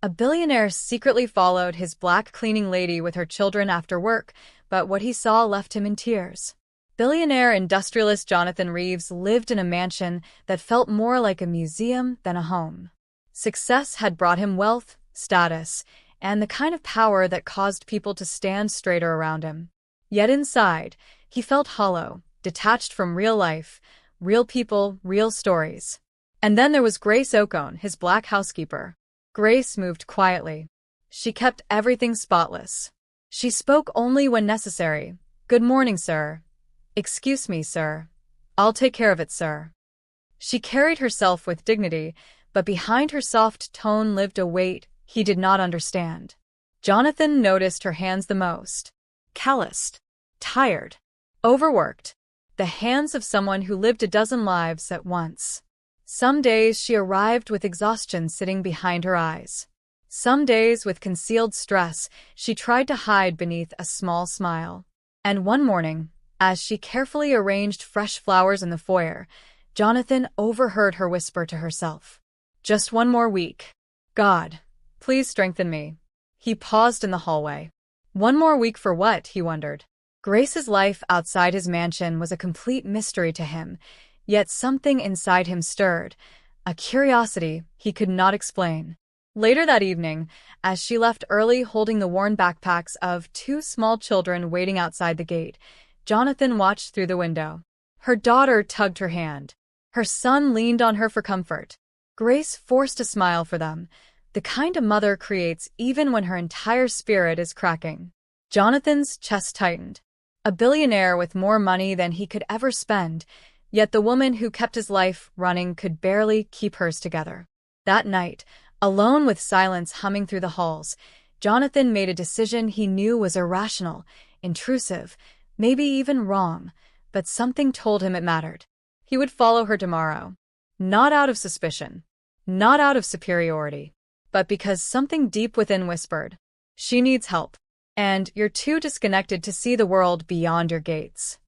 A billionaire secretly followed his black cleaning lady with her children after work, but what he saw left him in tears. Billionaire industrialist Jonathan Reeves lived in a mansion that felt more like a museum than a home. Success had brought him wealth, status, and the kind of power that caused people to stand straighter around him. Yet inside, he felt hollow, detached from real life, real people, real stories. And then there was Grace Ocone, his black housekeeper. Grace moved quietly. She kept everything spotless. She spoke only when necessary. "Good morning, sir." "Excuse me, sir." "I'll take care of it, sir." She carried herself with dignity, but behind her soft tone lived a weight he did not understand. Jonathan noticed her hands the most. Calloused, tired, overworked. The hands of someone who lived a dozen lives at once. Some days she arrived with exhaustion sitting behind her eyes. Some days with concealed stress she tried to hide beneath a small smile. And one morning, as she carefully arranged fresh flowers in the foyer, Jonathan overheard her whisper to herself. "Just one more week. God, please strengthen me." He paused in the hallway. One more week for what, he wondered. Grace's life outside his mansion was a complete mystery to him, yet something inside him stirred, a curiosity he could not explain. Later that evening, as she left early holding the worn backpacks of two small children waiting outside the gate, Jonathan watched through the window. Her daughter tugged her hand. Her son leaned on her for comfort. Grace forced a smile for them, the kind a mother creates even when her entire spirit is cracking. Jonathan's chest tightened. A billionaire with more money than he could ever spend, yet the woman who kept his life running could barely keep hers together. That night, alone with silence humming through the halls, Jonathan made a decision he knew was irrational, intrusive, maybe even wrong, but something told him it mattered. He would follow her tomorrow. Not out of suspicion, not out of superiority, but because something deep within whispered, "She needs help, and you're too disconnected to see the world beyond your gates."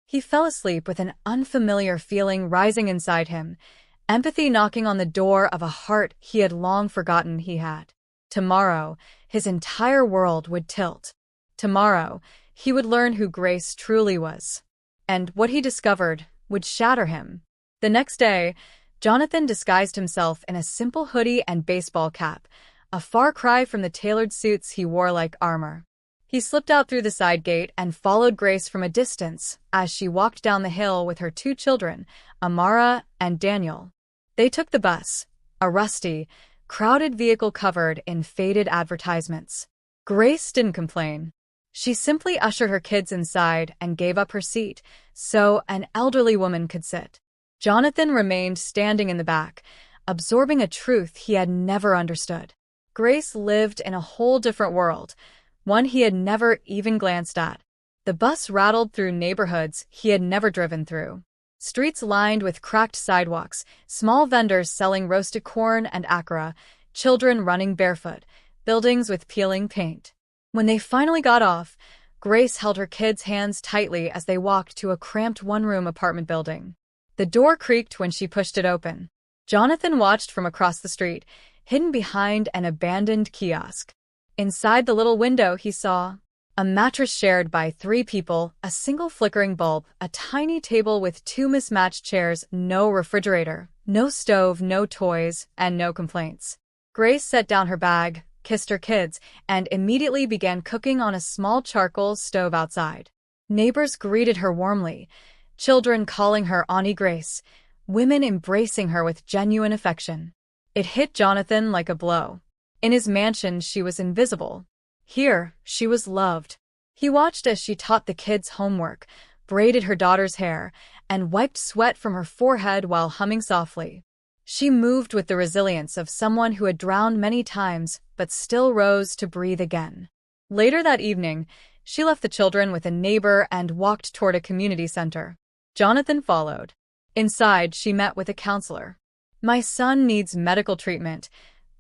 He fell asleep with an unfamiliar feeling rising inside him, empathy knocking on the door of a heart he had long forgotten he had. Tomorrow, his entire world would tilt. Tomorrow, he would learn who Grace truly was. And what he discovered would shatter him. The next day, Jonathan disguised himself in a simple hoodie and baseball cap, a far cry from the tailored suits he wore like armor. He slipped out through the side gate and followed Grace from a distance as she walked down the hill with her two children, Amara and Daniel. They took the bus, a rusty, crowded vehicle covered in faded advertisements. Grace didn't complain. She simply ushered her kids inside and gave up her seat so an elderly woman could sit. Jonathan remained standing in the back, absorbing a truth he had never understood. Grace lived in a whole different world, one he had never even glanced at. The bus rattled through neighborhoods he had never driven through. Streets lined with cracked sidewalks, small vendors selling roasted corn and akara, children running barefoot, buildings with peeling paint. When they finally got off, Grace held her kids' hands tightly as they walked to a cramped one-room apartment building. The door creaked when she pushed it open. Jonathan watched from across the street, hidden behind an abandoned kiosk. Inside the little window he saw a mattress shared by three people, a single flickering bulb, a tiny table with two mismatched chairs, no refrigerator, no stove, no toys, and no complaints. Grace set down her bag, kissed her kids, and immediately began cooking on a small charcoal stove outside. Neighbors greeted her warmly, children calling her Auntie Grace, women embracing her with genuine affection. It hit Jonathan like a blow. In his mansion, she was invisible. Here, she was loved. He watched as she taught the kids homework, braided her daughter's hair, and wiped sweat from her forehead while humming softly. She moved with the resilience of someone who had drowned many times but still rose to breathe again. Later that evening, she left the children with a neighbor and walked toward a community center. Jonathan followed. Inside, she met with a counselor. "My son needs medical treatment,"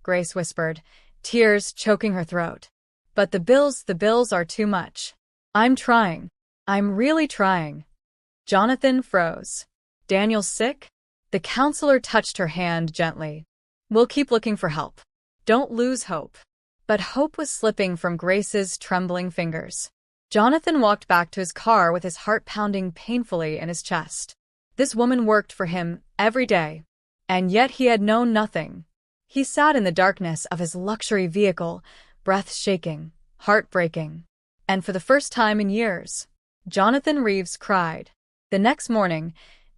Grace whispered, tears choking her throat. "But the bills are too much." "I'm trying. I'm really trying." Jonathan froze. "Daniel's sick?" The counselor touched her hand gently. "We'll keep looking for help. Don't lose hope. But hope was slipping from Grace's trembling fingers. Jonathan walked back to his car with his heart pounding painfully in his chest. This woman worked for him every day, and yet he had known nothing. He sat in the darkness of his luxury vehicle, breath shaking, heart breaking. And for the first time in years, Jonathan Reeves cried. The next morning,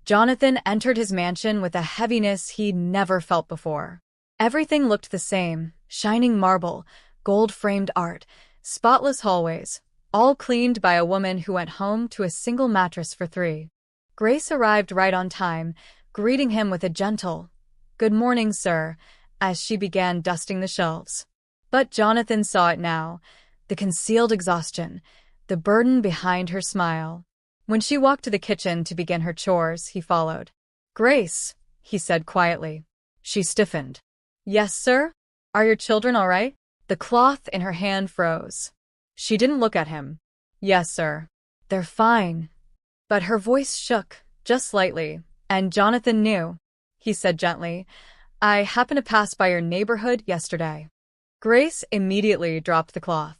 Jonathan entered his mansion with a heaviness he'd never felt before. Everything looked the same: shining marble, gold-framed art, spotless hallways, all cleaned by a woman who went home to a single mattress for 3. Grace arrived right on time, greeting him with a gentle, "Good morning, sir," as she began dusting the shelves. But Jonathan saw it now, the concealed exhaustion, the burden behind her smile. When she walked to the kitchen to begin her chores, he followed. "Grace," he said quietly. She stiffened. "Yes, sir? Are your children all right?" The cloth in her hand froze. She didn't look at him. "Yes, sir. They're fine." But her voice shook, just slightly, and Jonathan knew. He said gently, "I happened to pass by your neighborhood yesterday." Grace immediately dropped the cloth.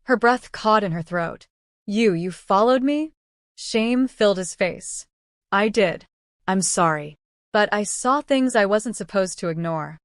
Her breath caught in her throat. You followed me?" Shame filled his face. "I did. I'm sorry. But I saw things I wasn't supposed to ignore."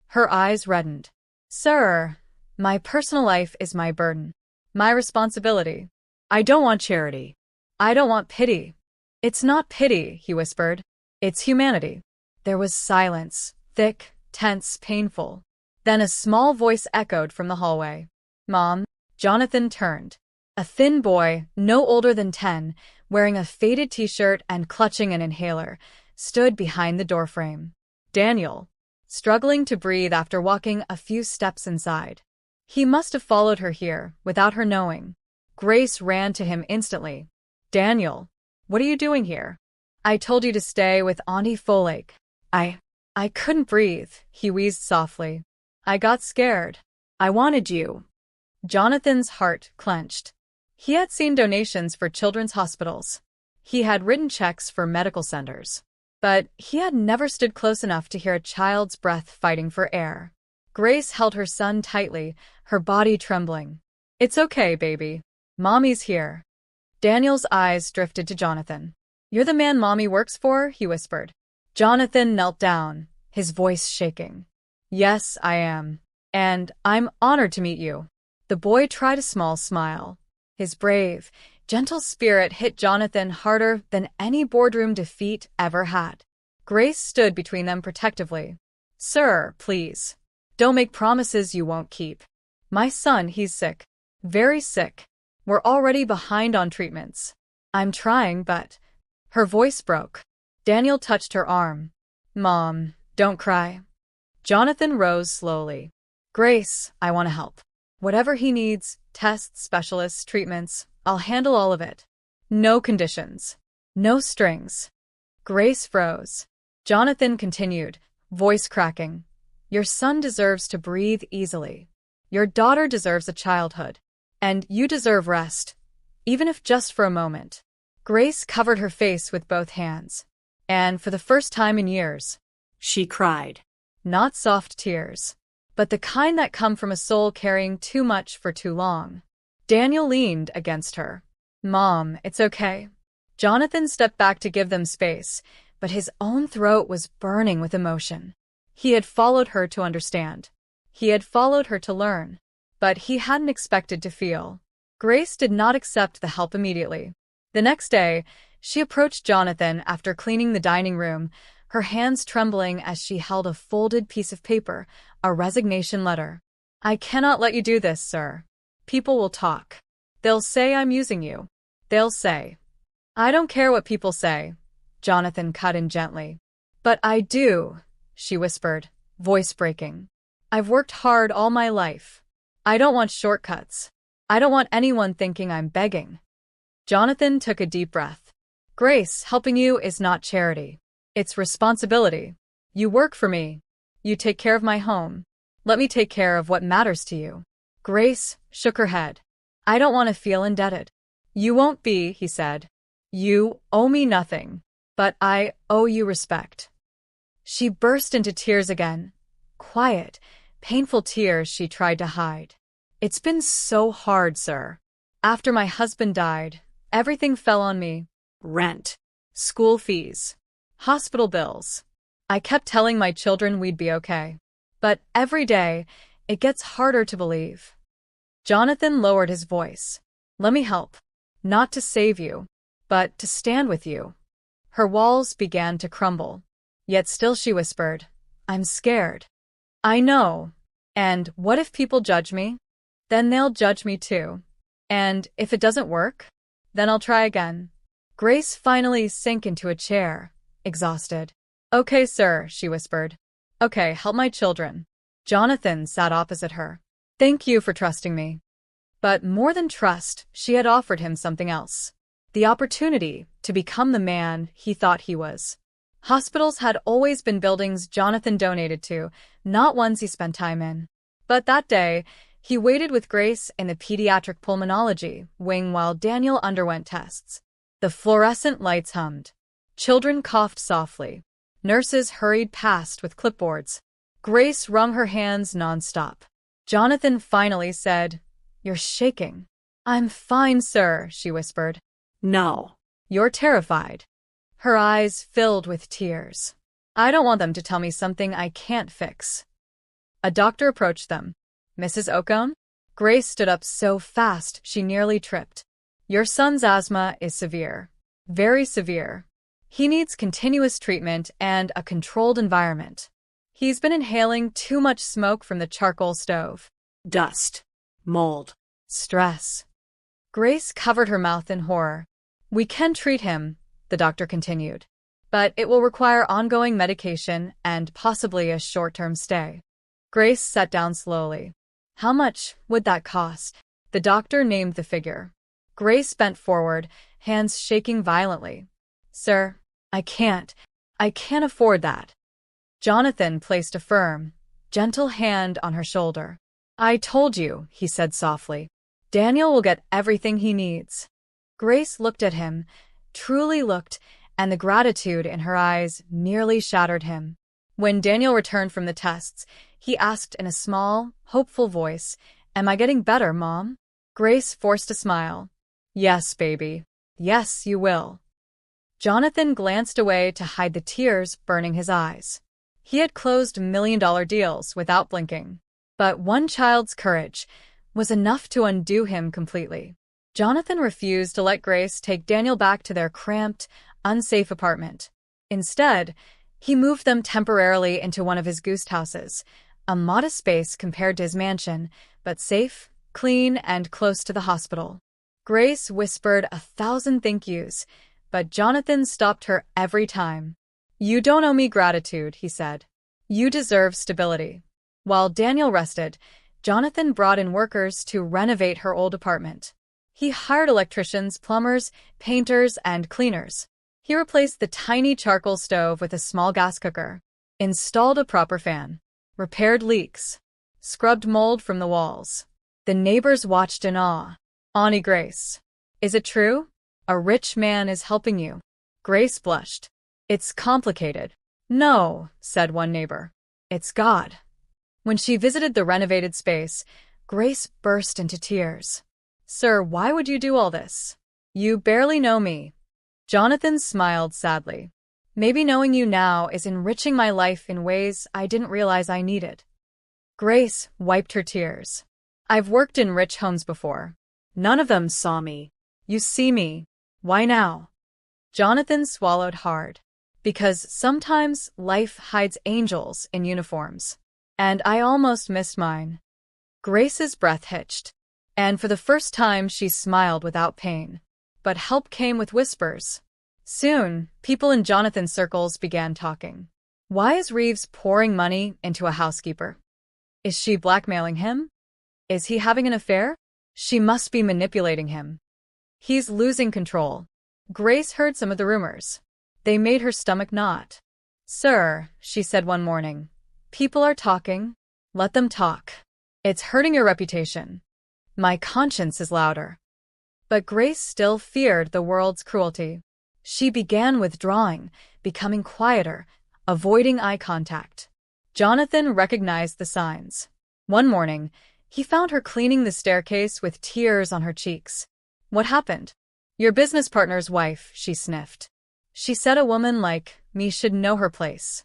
Her eyes reddened. "Sir, my personal life is my burden. My responsibility. I don't want charity. I don't want pity." "It's not pity," he whispered. "It's humanity." There was silence, thick, tense, painful. Then a small voice echoed from the hallway. "Mom." Jonathan turned. A thin boy, no older than 10, wearing a faded t-shirt and clutching an inhaler, stood behind the doorframe. Daniel, struggling to breathe after walking a few steps inside. He must have followed her here, without her knowing. Grace ran to him instantly. "Daniel, what are you doing here?" "I told you to stay with Auntie Folake." I couldn't breathe," he wheezed softly. "I got scared. I wanted you." Jonathan's heart clenched. He had seen donations for children's hospitals. He had written checks for medical centers. But he had never stood close enough to hear a child's breath fighting for air. Grace held her son tightly, her body trembling. "It's okay, baby. Mommy's here." Daniel's eyes drifted to Jonathan. "You're the man Mommy works for?" he whispered. Jonathan knelt down, his voice shaking. "Yes, I am. And I'm honored to meet you." The boy tried a small smile. His brave, gentle spirit hit Jonathan harder than any boardroom defeat ever had. Grace stood between them protectively. "Sir, please. Don't make promises you won't keep. My son, he's sick. Very sick. We're already behind on treatments." "I'm trying, but—" Her voice broke. Daniel touched her arm. "Mom, don't cry." Jonathan rose slowly. "Grace, I want to help. Whatever he needs, tests, specialists, treatments, I'll handle all of it. No conditions. No strings." Grace froze. Jonathan continued, voice cracking. "Your son deserves to breathe easily. Your daughter deserves a childhood. And you deserve rest, even if just for a moment." Grace covered her face with both hands. And for the first time in years, she cried. Not soft tears, but the kind that come from a soul carrying too much for too long. Daniel leaned against her. "Mom, it's okay." Jonathan stepped back to give them space, but his own throat was burning with emotion. He had followed her to understand. He had followed her to learn. But he hadn't expected to feel. Grace did not accept the help immediately. The next day, she approached Jonathan after cleaning the dining room, her hands trembling as she held a folded piece of paper, a resignation letter. "I cannot let you do this, sir. People will talk. They'll say I'm using you. They'll say—" "I don't care what people say," Jonathan cut in gently. "But I do," she whispered, voice breaking. "I've worked hard all my life. I don't want shortcuts. I don't want anyone thinking I'm begging." Jonathan took a deep breath. "Grace, helping you is not charity. It's responsibility. You work for me. You take care of my home. Let me take care of what matters to you." Grace shook her head. "I don't want to feel indebted." "You won't be," he said. "You owe me nothing. But I owe you respect." She burst into tears again. Quiet, painful tears she tried to hide. "It's been so hard, sir. After my husband died, everything fell on me. Rent, school fees, hospital bills. I kept telling my children we'd be okay. But every day, it gets harder to believe." Jonathan lowered his voice. "Let me help. Not to save you, but to stand with you." Her walls began to crumble. Yet still she whispered, "I'm scared." "I know. And what if people judge me? Then they'll judge me too. And if it doesn't work, then I'll try again." Grace finally sank into a chair, exhausted. "Okay, sir," she whispered. "Okay, help my children." Jonathan sat opposite her. "Thank you for trusting me." But more than trust, she had offered him something else. The opportunity to become the man he thought he was. Hospitals had always been buildings Jonathan donated to, not ones he spent time in. But that day, he waited with Grace in the pediatric pulmonology wing while Daniel underwent tests. The fluorescent lights hummed. Children coughed softly. Nurses hurried past with clipboards. Grace wrung her hands nonstop. Jonathan finally said, "You're shaking." "I'm fine, sir," she whispered. "No. You're terrified." Her eyes filled with tears. "I don't want them to tell me something I can't fix." A doctor approached them. "Mrs. Ocone?" Grace stood up so fast she nearly tripped. "Your son's asthma is severe. Very severe. He needs continuous treatment and a controlled environment. He's been inhaling too much smoke from the charcoal stove. Dust. Mold. Stress." Grace covered her mouth in horror. "We can treat him," the doctor continued, "but it will require ongoing medication and possibly a short-term stay." Grace sat down slowly. "How much would that cost?" The doctor named the figure. Grace bent forward, hands shaking violently. "Sir, I can't afford that." Jonathan placed a firm, gentle hand on her shoulder. "I told you," he said softly. "Daniel will get everything he needs." Grace looked at him, truly looked, and the gratitude in her eyes nearly shattered him. When Daniel returned from the tests, he asked in a small, hopeful voice, "Am I getting better, Mom?" Grace forced a smile. "Yes, baby. Yes, you will." Jonathan glanced away to hide the tears burning his eyes. He had closed million-dollar deals without blinking. But one child's courage was enough to undo him completely. Jonathan refused to let Grace take Daniel back to their cramped, unsafe apartment. Instead, he moved them temporarily into one of his guest houses, a modest space compared to his mansion, but safe, clean, and close to the hospital. Grace whispered 1,000 thank yous, but Jonathan stopped her every time. "You don't owe me gratitude," he said. "You deserve stability." While Daniel rested, Jonathan brought in workers to renovate her old apartment. He hired electricians, plumbers, painters, and cleaners. He replaced the tiny charcoal stove with a small gas cooker, installed a proper fan, repaired leaks, scrubbed mold from the walls. The neighbors watched in awe. "Auntie Grace, is it true? A rich man is helping you." Grace blushed. "It's complicated." "No," said one neighbor. "It's God." When she visited the renovated space, Grace burst into tears. "Sir, why would you do all this? You barely know me." Jonathan smiled sadly. "Maybe knowing you now is enriching my life in ways I didn't realize I needed." Grace wiped her tears. "I've worked in rich homes before. None of them saw me. You see me. Why now?" Jonathan swallowed hard. "Because sometimes life hides angels in uniforms. And I almost missed mine." Grace's breath hitched, and for the first time she smiled without pain. But help came with whispers. Soon, people in Jonathan's circles began talking. Why is Reeves pouring money into a housekeeper? Is she blackmailing him? Is he having an affair? She must be manipulating him. He's losing control. Grace heard some of the rumors. They made her stomach knot. "Sir," she said one morning, "people are talking. Let them talk. It's hurting your reputation. My conscience is louder." But Grace still feared the world's cruelty. She began withdrawing, becoming quieter, avoiding eye contact. Jonathan recognized the signs. One morning, he found her cleaning the staircase with tears on her cheeks. What happened? Your business partner's wife, she sniffed. She said a woman like me should know her place.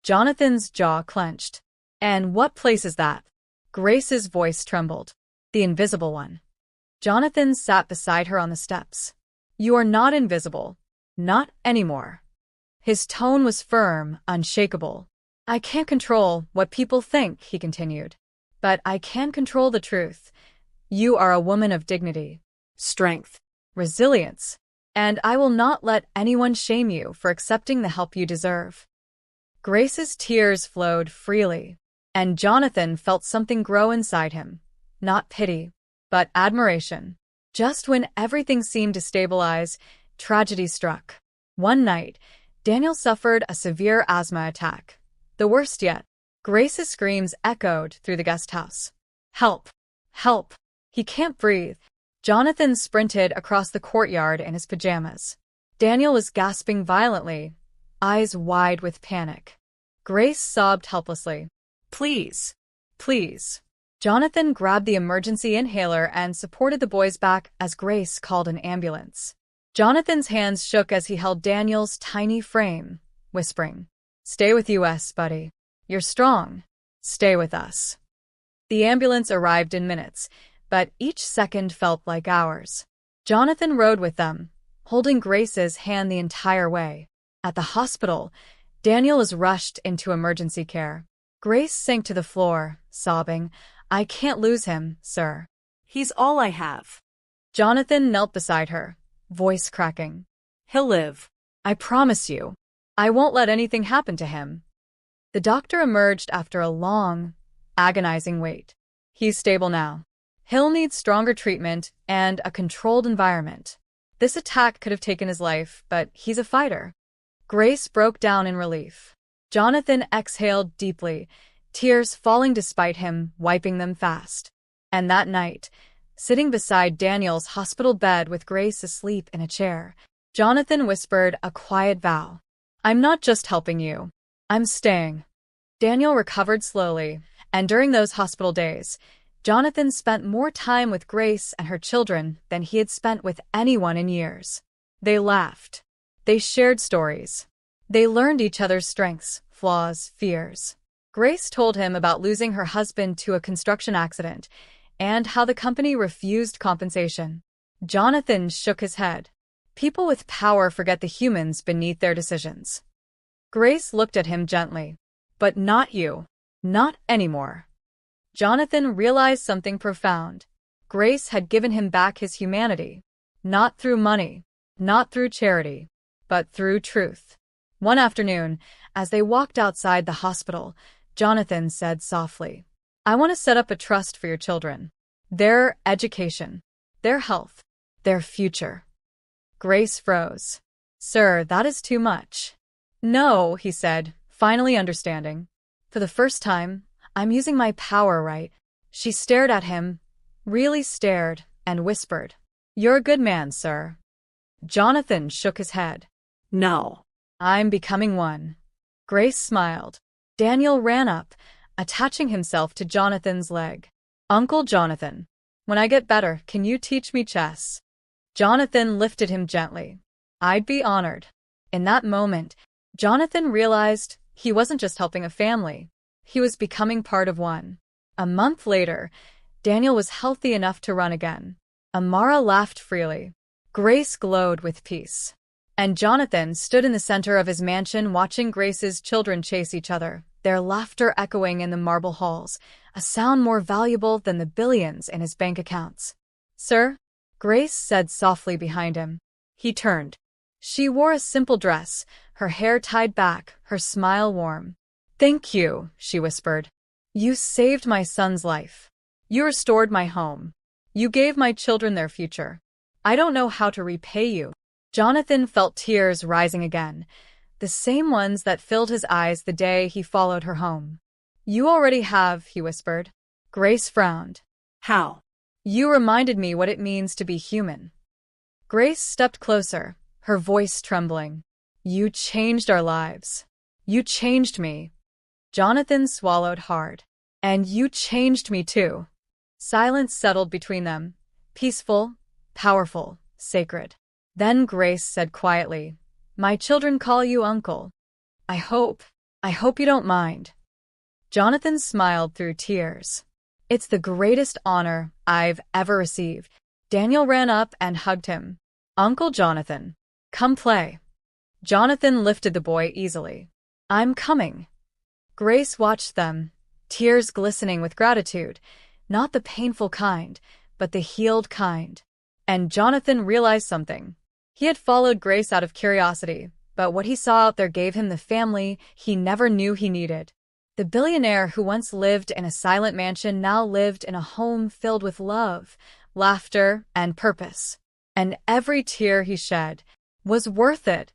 Jonathan's jaw clenched. And what place is that? Grace's voice trembled. The invisible one. Jonathan sat beside her on the steps. You are not invisible. Not anymore. His tone was firm, unshakable. I can't control what people think, he continued. But I can control the truth. You are a woman of dignity, strength, resilience, and I will not let anyone shame you for accepting the help you deserve. Grace's tears flowed freely, and Jonathan felt something grow inside him. Not pity, but admiration. Just when everything seemed to stabilize, tragedy struck. One night, Daniel suffered a severe asthma attack. The worst yet. Grace's screams echoed through the guest house. Help! Help! He can't breathe. Jonathan sprinted across the courtyard in his pajamas. Daniel was gasping violently, eyes wide with panic. Grace sobbed helplessly. Please! Please! Jonathan grabbed the emergency inhaler and supported the boys back as Grace called an ambulance. Jonathan's hands shook as he held Daniel's tiny frame, whispering, Stay with us, buddy. You're strong. Stay with us. The ambulance arrived in minutes, but each second felt like hours. Jonathan rode with them, holding Grace's hand the entire way. At the hospital, Daniel was rushed into emergency care. Grace sank to the floor, sobbing, I can't lose him, sir. He's all I have. Jonathan knelt beside her, voice cracking. He'll live. I promise you. I won't let anything happen to him. The doctor emerged after a long, agonizing wait. He's stable now. He'll need stronger treatment and a controlled environment. This attack could have taken his life, but he's a fighter. Grace broke down in relief. Jonathan exhaled deeply, tears falling despite him, wiping them fast. And that night, sitting beside Daniel's hospital bed with Grace asleep in a chair, Jonathan whispered a quiet vow. I'm not just helping you. I'm staying. Daniel recovered slowly, and during those hospital days, Jonathan spent more time with Grace and her children than he had spent with anyone in years. They laughed. They shared stories. They learned each other's strengths, flaws, fears. Grace told him about losing her husband to a construction accident and how the company refused compensation. Jonathan shook his head. People with power forget the humans beneath their decisions. Grace looked at him gently. But not you. Not anymore. Jonathan realized something profound. Grace had given him back his humanity. Not through money, not through charity, but through truth. One afternoon, as they walked outside the hospital, Jonathan said softly, I want to set up a trust for your children. Their education, their health, their future. Grace froze. Sir, that is too much. No, he said, finally understanding. For the first time, I'm using my power right. She stared at him, really stared, and whispered, You're a good man, sir. Jonathan shook his head. No. I'm becoming one. Grace smiled. Daniel ran up, attaching himself to Jonathan's leg. Uncle Jonathan, when I get better, can you teach me chess? Jonathan lifted him gently. I'd be honored. In that moment, Jonathan realized he wasn't just helping a family. He was becoming part of one. A month later, Daniel was healthy enough to run again. Amara laughed freely. Grace glowed with peace. And Jonathan stood in the center of his mansion watching Grace's children chase each other, their laughter echoing in the marble halls, a sound more valuable than the billions in his bank accounts. Sir? Grace said softly behind him. He turned. She wore a simple dress, her hair tied back, her smile warm. Thank you, she whispered. You saved my son's life. You restored my home. You gave my children their future. I don't know how to repay you. Jonathan felt tears rising again, the same ones that filled his eyes the day he followed her home. You already have, he whispered. Grace frowned. How? You reminded me what it means to be human. Grace stepped closer, her voice trembling. You changed our lives. You changed me. Jonathan swallowed hard. And you changed me too. Silence settled between them. Peaceful, powerful, sacred. Then Grace said quietly, "My children call you uncle. I hope you don't mind." Jonathan smiled through tears. "It's the greatest honor I've ever received." Daniel ran up and hugged him. "Uncle Jonathan, come play." Jonathan lifted the boy easily. "I'm coming." Grace watched them, tears glistening with gratitude, not the painful kind, but the healed kind. And Jonathan realized something. He had followed Grace out of curiosity, but what he saw out there gave him the family he never knew he needed. The billionaire who once lived in a silent mansion now lived in a home filled with love, laughter, and purpose. And every tear he shed was worth it.